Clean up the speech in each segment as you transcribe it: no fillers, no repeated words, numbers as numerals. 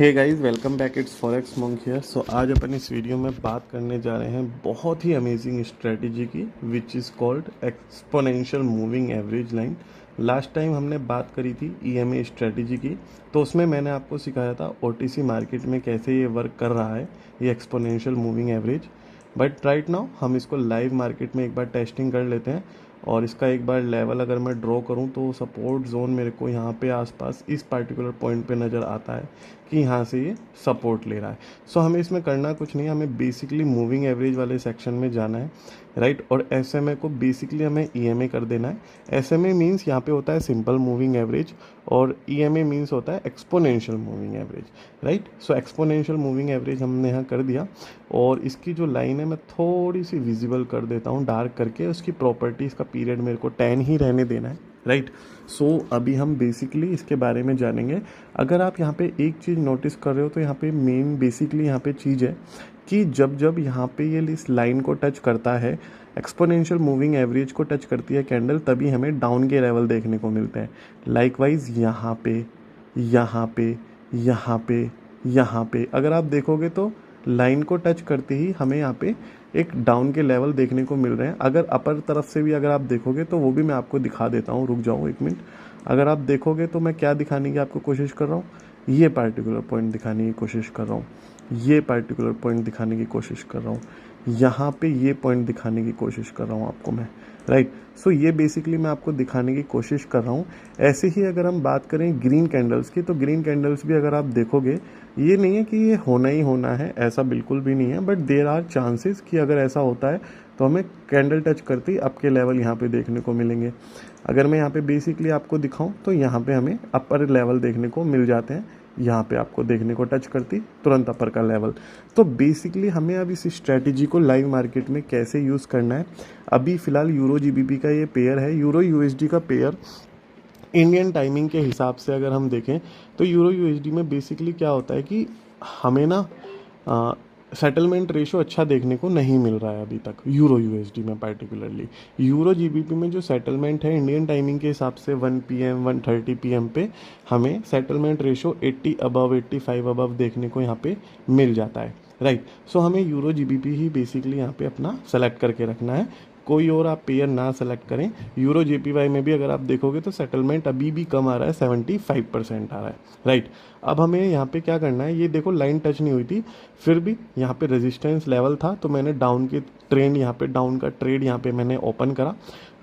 Hey guys, welcome back. It's forex monk here. So आज अपन इस वीडियो में बात करने जा रहे हैं बहुत ही अमेजिंग स्ट्रेटजी की, which is called exponential moving average line. Last time हमने बात करी थी ईएमए स्ट्रेटजी की, तो उसमें मैंने आपको सिखाया था ओटीसी मार्केट में कैसे ये वर्क कर रहा है, ये exponential moving average. But right now हम इसको लाइव मार्केट में एक बार टेस्टिंग कर लेते हैं और इसका एक बार लेवल अगर मैं ड्रॉ करूं तो सपोर्ट जोन मेरे को यहाँ पे आसपास इस पार्टिकुलर पॉइंट पे नज़र आता है कि यहाँ से ये सपोर्ट ले रहा है। सो हमें इसमें करना कुछ नहीं है, हमें बेसिकली मूविंग एवरेज वाले सेक्शन में जाना है, राइट। और एसएमए को बेसिकली हमें ईएमए कर देना है। एसएमए मीन्स यहाँ पे होता है सिंपल मूविंग एवरेज और ईएमए मीन्स होता है exponential moving average, right. So exponential moving average हमने यहाँ कर दिया और इसकी जो लाइन है मैं थोड़ी सी विजिबल कर देता हूँ डार्क करके। उसकी प्रॉपर्टीज़ का पीरियड मेरे को 10 ही रहने देना है, राइट। सो अभी हम बेसिकली इसके बारे में जानेंगे। अगर आप यहाँ पे एक चीज़ नोटिस कर रहे हो तो यहाँ पे मेन बेसिकली यहाँ पे चीज़ है कि जब जब यहाँ पे ये इस लाइन को टच करता है, एक्सपोनेंशियल मूविंग एवरेज को टच करती है कैंडल, तभी हमें डाउन के लेवल देखने को मिलते हैं। लाइकवाइज यहाँ पे, यहाँ पे, यहाँ पे, यहाँ पे अगर आप देखोगे तो लाइन को टच करते ही हमें यहाँ पे एक डाउन के लेवल देखने को मिल रहे हैं। अगर अपर तरफ से भी अगर आप देखोगे तो वो भी मैं आपको दिखा देता हूँ, रुक जाओ एक मिनट। अगर आप देखोगे तो मैं क्या दिखाने की आपको कोशिश कर रहा हूँ, ये पार्टिकुलर पॉइंट दिखाने की कोशिश कर रहा हूँ, ये पार्टिकुलर पॉइंट दिखाने की कोशिश कर रहा हूँ, यहाँ पे ये पॉइंट दिखाने की कोशिश कर रहा हूँ आपको मैं, राइट। सो ये बेसिकली मैं आपको दिखाने की कोशिश कर रहा हूँ। ऐसे ही अगर हम बात करें ग्रीन कैंडल्स की, तो ग्रीन कैंडल्स भी अगर आप देखोगे, ये नहीं है कि ये होना ही होना है, ऐसा बिल्कुल भी नहीं है, बट देयर आर चांसेस कि अगर ऐसा होता है तो हमें कैंडल टच करते ही आपके लेवल यहाँ पे देखने को मिलेंगे। अगर मैं यहाँ पे बेसिकली आपको दिखाऊं तो यहाँ पे हमें अपर लेवल देखने को मिल जाते हैं, यहाँ पे आपको देखने को टच करती तुरंत अपर का लेवल। तो बेसिकली हमें अब इस स्ट्रैटेजी को लाइव मार्केट में कैसे यूज़ करना है। अभी फ़िलहाल यूरो जीबीपी का ये पेयर है, यूरो यूएसडी का पेयर। इंडियन टाइमिंग के हिसाब से अगर हम देखें तो यूरो यूएसडी में बेसिकली क्या होता है कि हमें ना सेटलमेंट रेशो अच्छा देखने को नहीं मिल रहा है अभी तक यूरो यूएसडी में। पार्टिकुलरली यूरो जीबीपी में जो सेटलमेंट है इंडियन टाइमिंग के हिसाब से 1 PM 1:30 PM पे हमें सेटलमेंट रेशो 80 अबव 85 अबव देखने को यहाँ पे मिल जाता है, राइट। सो हमें यूरो जीबीपी ही बेसिकली यहाँ पे अपना सेलेक्ट करके रखना है, कोई और आप पेयर ना सेलेक्ट करें। यूरो जेपीवाई में भी अगर आप देखोगे तो सेटलमेंट अभी भी कम आ रहा है, 75% आ रहा है, राइट। अब हमें यहाँ पे क्या करना है, ये देखो लाइन टच नहीं हुई थी, फिर भी यहाँ पे रेजिस्टेंस लेवल था तो मैंने डाउन के ट्रेंड यहाँ पे डाउन का ट्रेड यहाँ पे मैंने ओपन करा।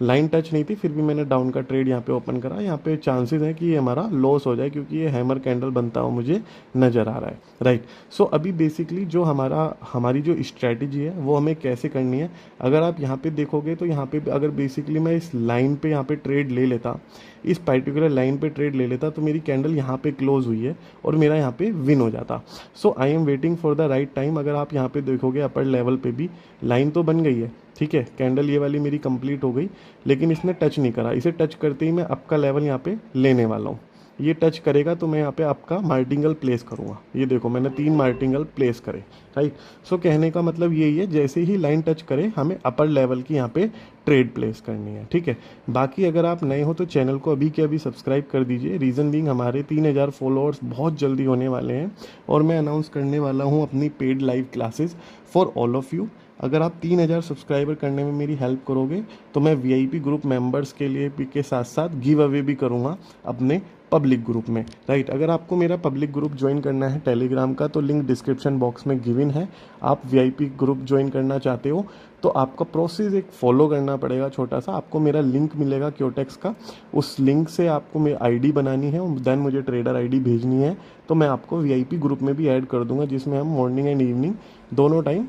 लाइन टच नहीं थी फिर भी मैंने डाउन का ट्रेड यहाँ पे ओपन करा। यहाँ पे चांसेस है कि ये हमारा लॉस हो जाए क्योंकि ये हैमर कैंडल बनता हुआ मुझे नज़र आ रहा है, राइट। सो अभी बेसिकली जो हमारी जो स्ट्रैटेजी है वो हमें कैसे करनी है। अगर आप यहाँ पे देखोगे तो यहाँ पे अगर बेसिकली मैं इस लाइन पे यहाँ पे ट्रेड ले लेता, इस पर्टिकुलर लाइन पे ट्रेड ले लेता, तो मेरी कैंडल यहाँ पे क्लोज हुई है और मेरा यहाँ पे विन हो जाता। So I am waiting for the right time. अगर आप यहाँ पे देखोगे अपर लेवल पे भी लाइन तो बन गई है, ठीक है, कैंडल ये वाली मेरी कंप्लीट हो गई, लेकिन इसने टच नहीं करा। इसे टच करते ही मैं अप का लेवल यहाँ पे लेने वाला हूँ। ये टच करेगा तो मैं यहाँ पे आपका मार्टिंगल प्लेस करूँगा। ये देखो मैंने 3 मार्टिंगल प्लेस करे, राइट। सो कहने का मतलब यही है, जैसे ही लाइन टच करे हमें अपर लेवल की यहाँ पे ट्रेड प्लेस करनी है, ठीक है। बाकी अगर आप नए हो तो चैनल को अभी के अभी सब्सक्राइब कर दीजिए। रीज़न बीइंग हमारे 3000 फॉलोअर्स बहुत जल्दी होने वाले हैं और मैं अनाउंस करने वाला हूँ अपनी paid live classes for all of you. अगर आप 3000 सब्सक्राइबर करने में मेरी हेल्प करोगे तो मैं वीआईपी ग्रुप मेंबर्स के लिए भी के साथ साथ गिव अवे भी करूँगा अपने पब्लिक ग्रुप में, राइट। अगर आपको मेरा पब्लिक ग्रुप ज्वाइन करना है टेलीग्राम का तो लिंक डिस्क्रिप्शन बॉक्स में गिवन है। आप वीआईपी ग्रुप ज्वाइन करना चाहते हो तो आपका प्रोसेस एक फॉलो करना पड़ेगा छोटा सा। आपको मेरा लिंक मिलेगा क्योटेक्स का, उस लिंक से आपको मेरी आईडी बनानी है और देन मुझे ट्रेडर आईडी भेजनी है, तो मैं आपको वीआईपी ग्रुप में भी ऐड कर दूंगा, जिसमें हम मॉर्निंग एंड इवनिंग दोनों टाइम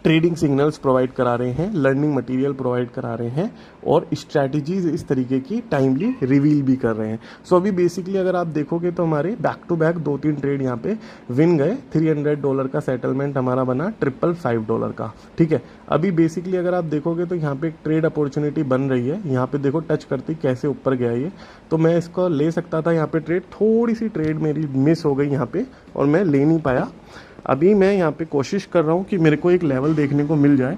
ट्रेडिंग सिग्नल्स प्रोवाइड करा रहे हैं, लर्निंग मटेरियल प्रोवाइड करा रहे हैं और स्ट्रैटेजीज इस तरीके की टाइमली रिवील भी कर रहे हैं। सो अभी बेसिकली अगर आप देखोगे तो हमारे बैक टू बैक 2-3 ट्रेड यहाँ पे विन गए। $300 का सेटलमेंट हमारा बना $555 का, ठीक है। अभी बेसिकली अगर आप देखोगे तो यहाँ पे एक ट्रेड अपॉर्चुनिटी बन रही है। यहाँ पे देखो टच करती कैसे ऊपर गया ये, तो मैं इसको ले सकता था यहाँ पे ट्रेड, थोड़ी सी ट्रेड मेरी मिस हो गई यहाँ पे और मैं ले नहीं पाया। अभी मैं यहाँ पे कोशिश कर रहा हूँ कि मेरे को एक लेवल देखने को मिल जाए।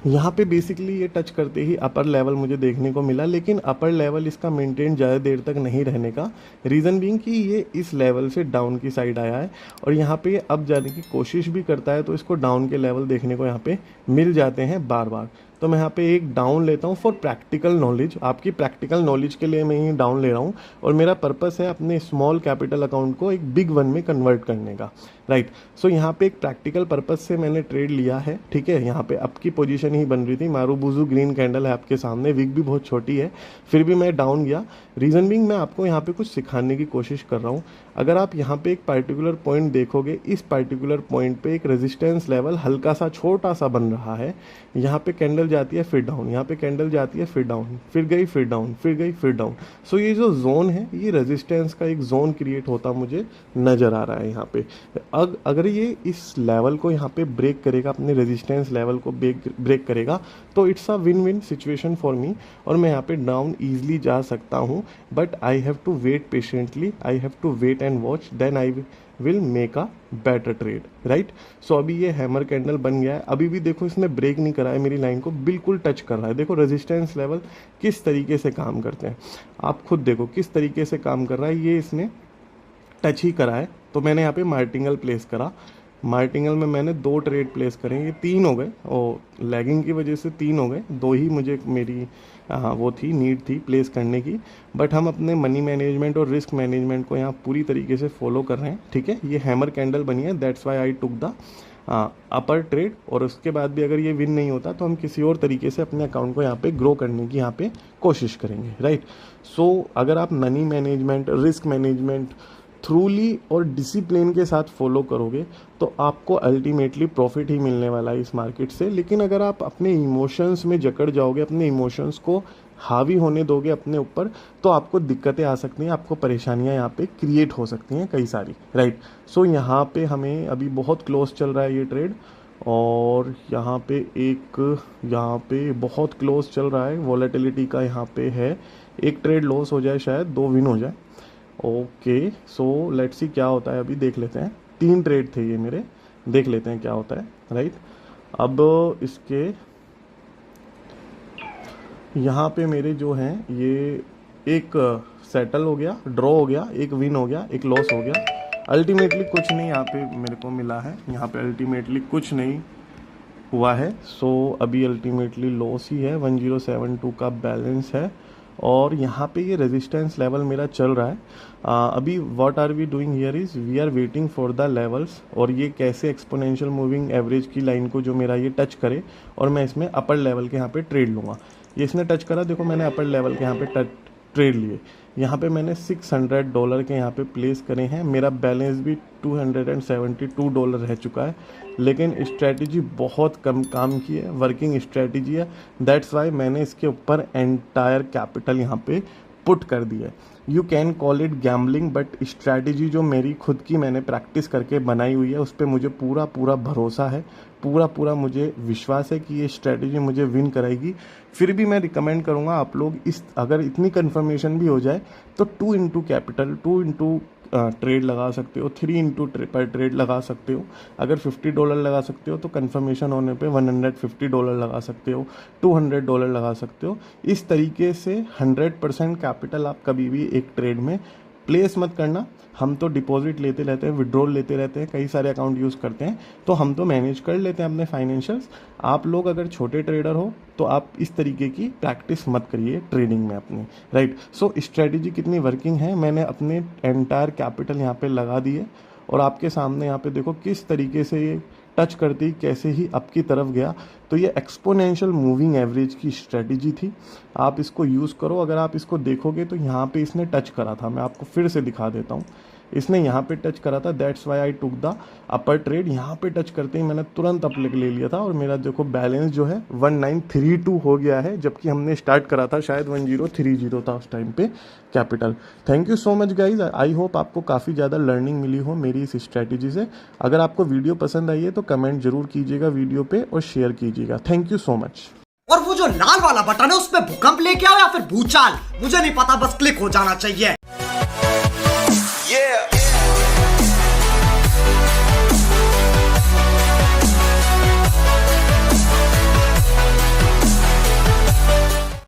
यहाँ पे बेसिकली ये टच करते ही अपर लेवल मुझे देखने को मिला, लेकिन अपर लेवल इसका मेंटेन ज़्यादा देर तक नहीं रहने का रीज़न बीइंग कि ये इस लेवल से डाउन की साइड आया है और यहाँ पे ये अब जाने की कोशिश भी करता है, तो इसको डाउन के लेवल देखने को यहाँ पे मिल जाते हैं बार बार। तो मैं यहाँ पे एक डाउन लेता हूँ फॉर प्रैक्टिकल नॉलेज, आपकी प्रैक्टिकल नॉलेज के लिए मैं ये डाउन ले रहा हूँ और मेरा पर्पस है अपने स्मॉल कैपिटल अकाउंट को एक बिग वन में कन्वर्ट करने का, राइट। सो यहाँ पे एक प्रैक्टिकल पर्पस से मैंने ट्रेड लिया है, ठीक है। यहाँ पे अप की पोजीशन ही बन रही थी, मारूबुजू ग्रीन कैंडल है आपके सामने, विक भी बहुत छोटी है, फिर भी मैं डाउन गया। रीज़न बिंग मैं आपको यहाँ पे कुछ सिखाने की कोशिश कर रहा हूँ। अगर आप यहाँ पे एक पर्टिकुलर पॉइंट देखोगे, इस पर्टिकुलर पॉइंट पे एक रेजिस्टेंस लेवल हल्का सा छोटा सा बन रहा है, यहाँ पे कैंडल जाती है फिर डाउन, यहाँ पे कैंडल जाती है फिर डाउन, फिर गई फिर डाउन, फिर गई फिर डाउन। सो ये जो जोन है, ये रेजिस्टेंस का एक जोन क्रिएट होता मुझे नज़र आ रहा है यहाँ पे। अगर ये इस लेवल को यहाँ पे ब्रेक करेगा, अपने रेजिस्टेंस लेवल को ब्रेक करेगा, तो it's a win win situation for me और मैं यहाँ पे डाउन ईजिली जा सकता हूँ। But I have to wait patiently, I have to wait and watch, then I will make a better trade, right. So अभी ये हैमर कैंडल बन गया है, अभी भी देखो इसने ब्रेक नहीं करा है, मेरी लाइन को बिल्कुल टच कर रहा है। देखो रेजिस्टेंस लेवल किस तरीके से काम करते हैं, आप खुद देखो किस तरीके से काम कर रहा है, ये इसने टच ही करा है। तो मैंने यहाँ पे मार्टिंगल प्लेस करा, मार्टिंगल में मैंने 2 ट्रेड प्लेस करें, ये 3 हो गए और लैगिंग की वजह से 3 हो गए, 2 ही मुझे मेरी वो थी नीड थी प्लेस करने की। बट हम अपने मनी मैनेजमेंट और रिस्क मैनेजमेंट को यहाँ पूरी तरीके से फॉलो कर रहे हैं, ठीक है। ये हैमर कैंडल बनी है, that's why I took the upper trade, और उसके बाद भी अगर ये विन नहीं होता तो हम किसी और तरीके से अपने अकाउंट को यहाँ पे ग्रो करने की यहाँ पे कोशिश करेंगे, राइट। सो अगर आप मनी मैनेजमेंट, रिस्क मैनेजमेंट थ्रूली और डिसिप्लिन के साथ फॉलो करोगे तो आपको अल्टीमेटली प्रॉफिट ही मिलने वाला है इस मार्केट से। लेकिन अगर आप अपने इमोशंस में जकड़ जाओगे, अपने इमोशंस को हावी होने दोगे अपने ऊपर, तो आपको दिक्कतें आ सकती हैं, आपको परेशानियां यहाँ पे क्रिएट हो सकती हैं कई सारी, राइट। सो यहाँ पे हमें अभी बहुत क्लोज चल रहा है ये ट्रेड, और यहाँ पे बहुत क्लोज चल रहा है, वॉलेटिलिटी का यहाँ पे है, एक ट्रेड लॉस हो जाए शायद, 2 विन हो जाए। ओके, सो लेट्स सी क्या होता है, अभी देख लेते हैं। 3 ट्रेड थे ये मेरे, देख लेते हैं क्या होता है, राइट। अब इसके यहाँ पे मेरे जो हैं ये एक सेटल हो गया, ड्रॉ हो गया, एक विन हो गया, एक लॉस हो गया। अल्टीमेटली कुछ नहीं यहाँ पे मेरे को मिला है, यहाँ पे अल्टीमेटली कुछ नहीं हुआ है। सो अभी अल्टीमेटली लॉस ही है, 1072 का बैलेंस है और यहाँ पे ये रेजिस्टेंस लेवल मेरा चल रहा है। अभी what are we doing here is we are waiting for the levels, और ये कैसे एक्सपोनेंशियल मूविंग एवरेज की लाइन को जो मेरा ये टच करे और मैं इसमें अपर लेवल के यहाँ पे ट्रेड लूँगा। ये इसने टच करा, देखो मैंने अपर लेवल के यहाँ पे ट्रेड लिए, यहाँ पे मैंने $600 के यहाँ पे प्लेस करे हैं, मेरा बैलेंस भी $272 रह चुका है। लेकिन स्ट्रैटेजी बहुत कम काम की है, वर्किंग स्ट्रैटेजी है, दैट्स वाई मैंने इसके ऊपर एंटायर कैपिटल यहाँ पे पुट कर दिया है। You can call it gambling, but strategy जो मेरी खुद की मैंने प्रैक्टिस करके बनाई हुई है उस पर मुझे पूरा भरोसा है, पूरा मुझे विश्वास है कि ये स्ट्रैटेजी मुझे विन कराएगी। फिर भी मैं रिकमेंड करूँगा आप लोग अगर इतनी कन्फर्मेशन भी हो जाए तो 2 इंटू कैपिटल, 2 इंटू ट्रेड लगा सकते हो, 3 इंटू पर ट्रेड लगा सकते हो। अगर $50 लगा सकते हो तो कंफर्मेशन होने पे $150 लगा सकते हो, $200 लगा सकते हो। इस तरीके से 100% कैपिटल आप कभी भी एक ट्रेड में प्लेस मत करना। हम तो डिपॉजिट लेते रहते हैं, विड्रॉल लेते रहते हैं, कई सारे अकाउंट यूज़ करते हैं, तो हम तो मैनेज कर लेते हैं अपने फाइनेंशियल्स। आप लोग अगर छोटे ट्रेडर हो तो आप इस तरीके की प्रैक्टिस मत करिए ट्रेडिंग में अपने, राइट। सो स्ट्रेटजी कितनी वर्किंग है, मैंने अपने एंटायर कैपिटल यहाँ पे लगा दिए और आपके सामने यहाँ पे देखो किस तरीके से ये टच करती कैसे ही अप की तरफ गया। तो ये एक्सपोनेंशियल मूविंग एवरेज की स्ट्रेटजी थी, आप इसको यूज़ करो। अगर आप इसको देखोगे तो यहाँ पे इसने टच करा था, मैं आपको फिर से दिखा देता हूँ, इसने यहाँ पे टच करा था, that's why I took the upper trade. यहाँ पे टच करते ही मैंने तुरंत अप ले लिया था और मेरा देखो बैलेंस जो है 1932 हो गया है, जबकि हमने स्टार्ट करा था शायद 1030 था उस टाइम पे capital. Thank you so much guys, I hope आपको काफ़ी ज़्यादा लर्निंग मिली हो मेरी इस स्ट्रैटेजी से। अगर आपको वीडियो पसंद आई है तो कमेंट जरूर कीजिएगा वीडियो पे और शेयर कीजिएगा। Thank you so much. और वो जो लाल वाला बटन है उस पर भूकंप लेके आओ या फिर भूचाल, मुझे नहीं पता, बस क्लिक हो जाना चाहिए।